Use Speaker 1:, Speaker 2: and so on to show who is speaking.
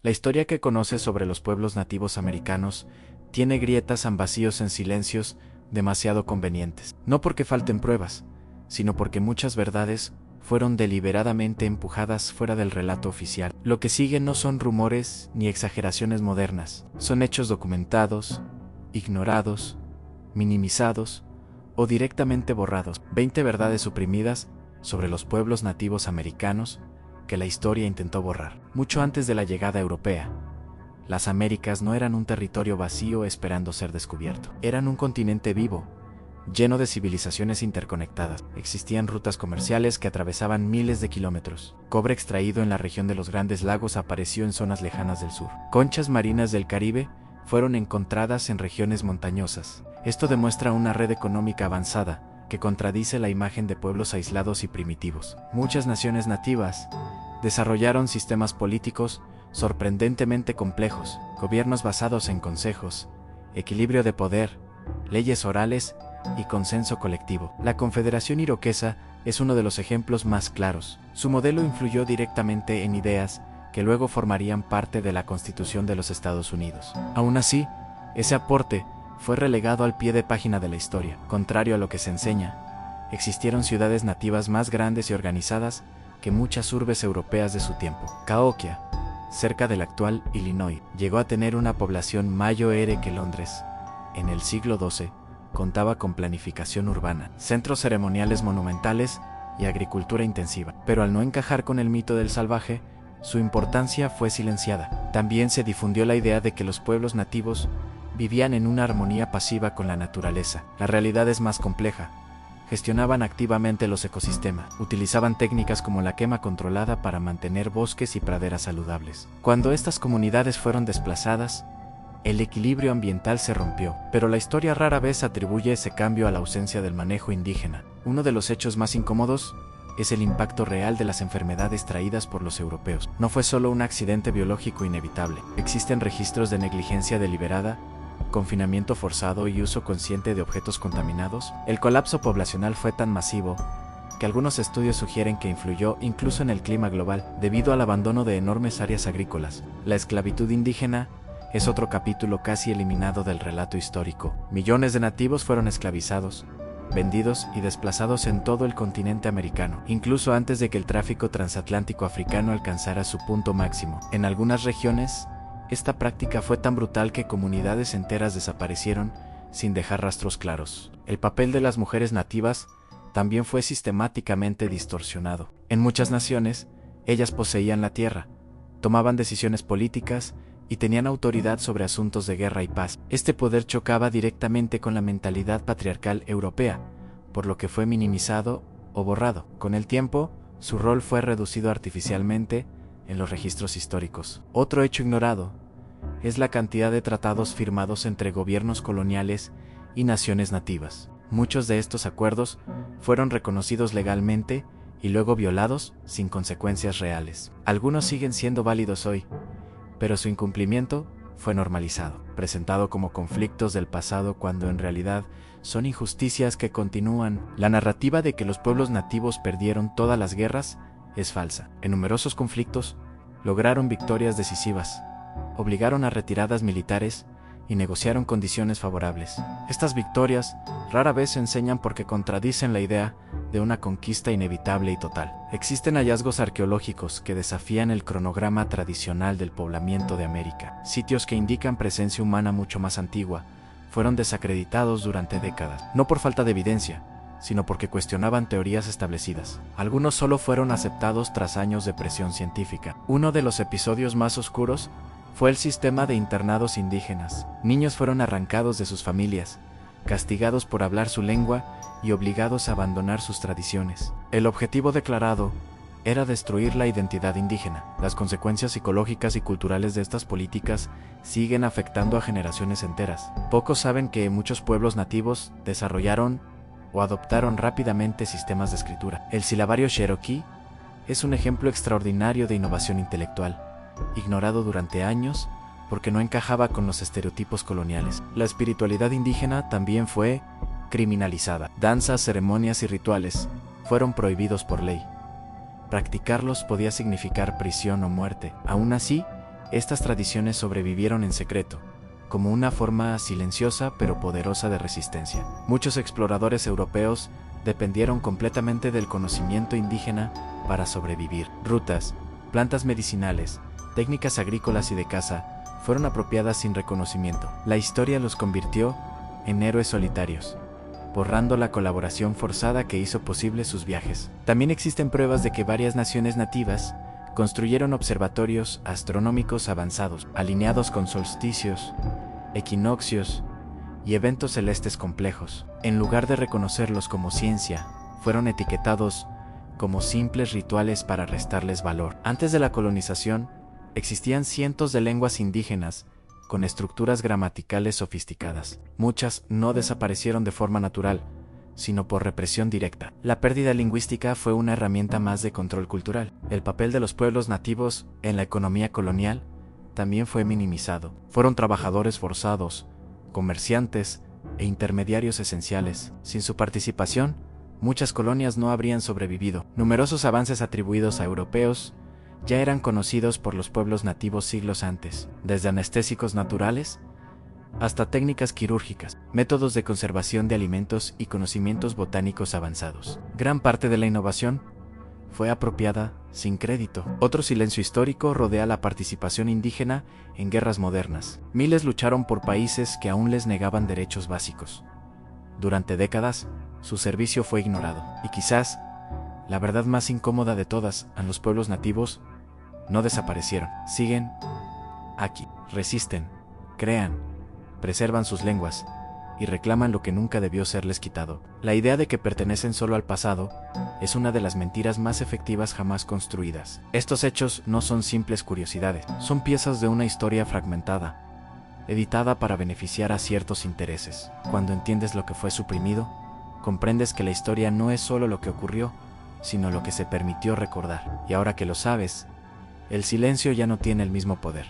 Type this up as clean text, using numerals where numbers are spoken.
Speaker 1: La historia que conoces sobre los pueblos nativos americanos tiene grietas en vacíos en silencios demasiado convenientes. No porque falten pruebas, sino porque muchas verdades fueron deliberadamente empujadas fuera del relato oficial. Lo que sigue no son rumores ni exageraciones modernas, son hechos documentados, ignorados, minimizados o directamente borrados. 20 verdades suprimidas sobre los pueblos nativos americanos que la historia intentó borrar. Mucho antes de la llegada europea, las Américas no eran un territorio vacío esperando ser descubierto. Eran un continente vivo, lleno de civilizaciones interconectadas. Existían rutas comerciales que atravesaban miles de kilómetros. Cobre extraído en la región de los Grandes Lagos apareció en zonas lejanas del sur. Conchas marinas del Caribe fueron encontradas en regiones montañosas. Esto demuestra una red económica avanzada que contradice la imagen de pueblos aislados y primitivos. Muchas naciones nativas desarrollaron sistemas políticos sorprendentemente complejos, gobiernos basados en consejos, equilibrio de poder, leyes orales y consenso colectivo. La Confederación Iroquesa es uno de los ejemplos más claros. Su modelo influyó directamente en ideas que luego formarían parte de la Constitución de los Estados Unidos. Aún así, ese aporte fue relegado al pie de página de la historia. Contrario a lo que se enseña, existieron ciudades nativas más grandes y organizadas que muchas urbes europeas de su tiempo. Cahokia, cerca del actual Illinois, llegó a tener una población mayor que Londres. En el siglo XII, contaba con planificación urbana, centros ceremoniales monumentales y agricultura intensiva. Pero al no encajar con el mito del salvaje, su importancia fue silenciada. También se difundió la idea de que los pueblos nativos vivían en una armonía pasiva con la naturaleza. La realidad es más compleja. Gestionaban activamente los ecosistemas, utilizaban técnicas como la quema controlada para mantener bosques y praderas saludables. Cuando estas comunidades fueron desplazadas, el equilibrio ambiental se rompió, pero la historia rara vez atribuye ese cambio a la ausencia del manejo indígena. Uno de los hechos más incómodos es el impacto real de las enfermedades traídas por los europeos. No fue solo un accidente biológico inevitable. Existen registros de negligencia deliberada, confinamiento forzado y uso consciente de objetos contaminados. El colapso poblacional fue tan masivo que algunos estudios sugieren que influyó incluso en el clima global, debido al abandono de enormes áreas agrícolas. La esclavitud indígena es otro capítulo casi eliminado del relato histórico. Millones de nativos fueron esclavizados, vendidos y desplazados en todo el continente americano, incluso antes de que el tráfico transatlántico africano alcanzara su punto máximo. En algunas regiones, esta práctica fue tan brutal que comunidades enteras desaparecieron sin dejar rastros claros. El papel de las mujeres nativas también fue sistemáticamente distorsionado. En muchas naciones, ellas poseían la tierra, tomaban decisiones políticas y tenían autoridad sobre asuntos de guerra y paz. Este poder chocaba directamente con la mentalidad patriarcal europea, por lo que fue minimizado o borrado. Con el tiempo, su rol fue reducido artificialmente en los registros históricos. Otro hecho ignorado es la cantidad de tratados firmados entre gobiernos coloniales y naciones nativas. Muchos de estos acuerdos fueron reconocidos legalmente y luego violados sin consecuencias reales. Algunos siguen siendo válidos hoy, pero su incumplimiento fue normalizado, presentado como conflictos del pasado cuando en realidad son injusticias que continúan. La narrativa de que los pueblos nativos perdieron todas las guerras es falsa. En numerosos conflictos lograron victorias decisivas, obligaron a retiradas militares y negociaron condiciones favorables. Estas victorias rara vez se enseñan porque contradicen la idea de una conquista inevitable y total. Existen hallazgos arqueológicos que desafían el cronograma tradicional del poblamiento de América. Sitios que indican presencia humana mucho más antigua fueron desacreditados durante décadas, no por falta de evidencia, sino porque cuestionaban teorías establecidas. Algunos solo fueron aceptados tras años de presión científica. Uno de los episodios más oscuros fue el sistema de internados indígenas. Niños fueron arrancados de sus familias, castigados por hablar su lengua y obligados a abandonar sus tradiciones. El objetivo declarado era destruir la identidad indígena. Las consecuencias psicológicas y culturales de estas políticas siguen afectando a generaciones enteras. Pocos saben que muchos pueblos nativos desarrollaron o adoptaron rápidamente sistemas de escritura. El silabario Cherokee es un ejemplo extraordinario de innovación intelectual, ignorado durante años porque no encajaba con los estereotipos coloniales. La espiritualidad indígena también fue criminalizada. Danzas, ceremonias y rituales fueron prohibidos por ley. Practicarlos podía significar prisión o muerte. Aún así, Estas tradiciones sobrevivieron en secreto, como una forma silenciosa pero poderosa de resistencia. Muchos exploradores europeos dependieron completamente del conocimiento indígena para sobrevivir. Rutas, plantas medicinales, técnicas agrícolas y de caza fueron apropiadas sin reconocimiento. La historia los convirtió en héroes solitarios, borrando la colaboración forzada que hizo posible sus viajes. También existen pruebas de que varias naciones nativas construyeron observatorios astronómicos avanzados, alineados con solsticios, equinoccios y eventos celestes complejos. En lugar de reconocerlos como ciencia, fueron etiquetados como simples rituales para restarles valor. Antes de la colonización, existían cientos de lenguas indígenas con estructuras gramaticales sofisticadas. Muchas no desaparecieron de forma natural, sino por represión directa. La pérdida lingüística fue una herramienta más de control cultural. El papel de los pueblos nativos en la economía colonial también fue minimizado. Fueron trabajadores forzados, comerciantes e intermediarios esenciales. Sin su participación, muchas colonias no habrían sobrevivido. Numerosos avances atribuidos a europeos ya eran conocidos por los pueblos nativos siglos antes, desde anestésicos naturales hasta técnicas quirúrgicas, métodos de conservación de alimentos y conocimientos botánicos avanzados. Gran parte de la innovación fue apropiada sin crédito. Otro silencio histórico rodea la participación indígena en guerras modernas. Miles lucharon por países que aún les negaban derechos básicos. Durante décadas, su servicio fue ignorado. Y quizás, la verdad más incómoda de todas, a los pueblos nativos no desaparecieron. Siguen aquí, resisten, crean, preservan sus lenguas y reclaman lo que nunca debió serles quitado. La idea de que pertenecen solo al pasado es una de las mentiras más efectivas jamás construidas. Estos hechos no son simples curiosidades, son piezas de una historia fragmentada, editada para beneficiar a ciertos intereses. Cuando entiendes lo que fue suprimido, comprendes que la historia no es solo lo que ocurrió, sino lo que se permitió recordar. Y ahora que lo sabes, el silencio ya no tiene el mismo poder.